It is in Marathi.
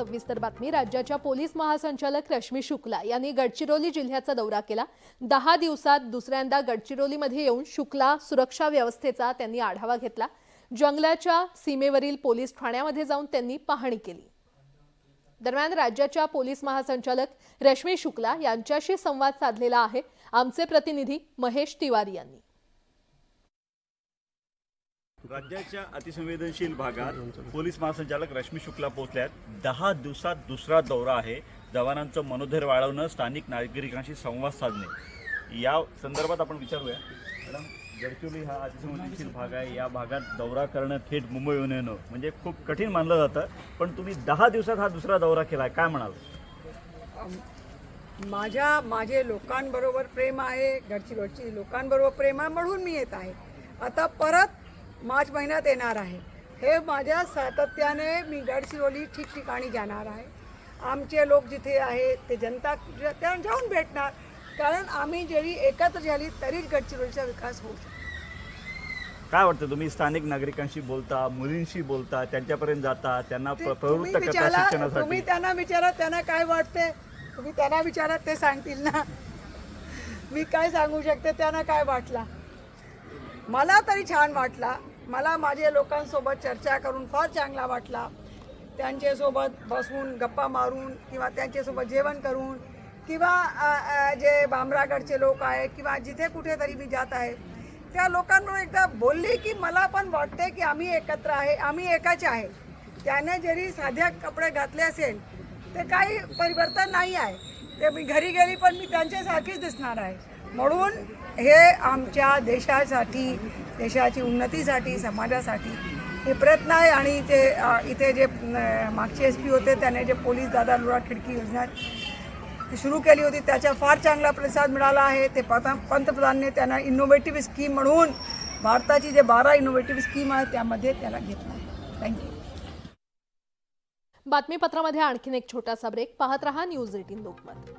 सविस्तर बातमी। राज्याच्या पोलीस महासंचालक रश्मी शुक्ला यांनी गडचिरोली जिल्ह्याचा दौरा केला। 10 दिवसात दुसऱ्यांदा गडचिरोलीमध्ये येऊन शुक्ला सुरक्षा व्यवस्थेचा त्यांनी आढावा घेतला। जंगलाच्या सीमेवरील पोलीस ठाण्यामध्ये जाऊन त्यांनी पाहणी केली। दरम्यान राज्याच्या पोलीस महासंचालक रश्मी शुक्ला यांच्याशी संवाद साधलेला आहे आमचे प्रतिनिधी महेश तिवारी यांनी। राज्याच्या अतिसंवेदनशील भागात पोलीस महासंचालक रश्मी शुक्ला पोहोचल्यात। 10 दिवसात दुसरा दौरा आहे। जवानांचं मनोधैर्य वाढवणं, स्थानिक नागरिकांशी संवाद साधणे, या संदर्भात आपण विचारूया। मॅडम, गडचिरोली हा अतिसंवेदनशील भाग आहे। या भागात दौरा करणं, थेट मुंबई येऊन येणं म्हणजे खूप कठीण मानलं जातं, पण तुम्ही 10 दिवसात हा दुसरा दौरा केलाय, काय म्हणाल? माझे लोकांबरोबर प्रेम आहे, गडचिरोलीच्या लोकांबरोबर प्रेम आहे म्हणून मी येत आहे। आता परत मार्च महिन्यात येणार आहे। हे माझ्या सातत्याने मी गडचिरोली ठिकठिकाणी जाणार आहे। आमचे लोक जिथे आहे ते जनता त्या जाऊन भेटणार, कारण आम्ही जरी एकत्र झाली तरीच गडचिरोलीचा विकास होऊ शकतो। काय वाटतं, तुम्ही स्थानिक नागरिकांशी बोलता, मुलींशी बोलता, त्यांच्यापर्यंत जाता, त्यांना प्रवृत्त करता शिक्षणासाठी? तुम्ही त्यांना विचारा त्यांना काय वाटते, तुम्ही त्यांना विचारा, ते सांगतील ना। मी काय सांगू शकते त्यांना काय वाटला। मला तरी छान वाटला। मला माझ्या लोकांसोबत चर्चा करून फार चांगला वाटला। त्यांच्यासोबत बसून गप्पा मारून किंवा त्यांच्यासोबत जेवण करून किंवा जे भामरागडचे लोक आहे किंवा जिथे कुठेतरी मी जात आहे त्या लोकांना एकदा बोलले की मला पण वाटते की आम्ही एकत्र आहे, आम्ही एकाचे आहे। त्याने जरी साध्या कपडे घातले असेल ते काही परिवर्तन नाही आहे, ते मी घरी गेली पण मी त्यांच्यासारखीच दिसणार आहे। म्हणून हे आमच्या देशासाठी, देशाची उन्नतीसाठी, समाजासाठी हे प्रयत्न आहे। आणि ते इथे जे मागचे SP होते त्याने जे पोलीस दादा लुरा खिडकी योजना सुरू केली होती त्याचा फार चांगला प्रतिसाद मिळाला आहे। ते पंतप्रधानांनी त्यांना इनोव्हेटिव्ह स्कीम म्हणून भारताची जे 12 इनोव्हेटिव्ह स्कीम आहे त्यामध्ये त्याला घेतला आहे। थँक्यू। बातमीपत्रामध्ये आणखीन एक छोटासा ब्रेक। पाहत रहा न्यूज 18 लोकमत।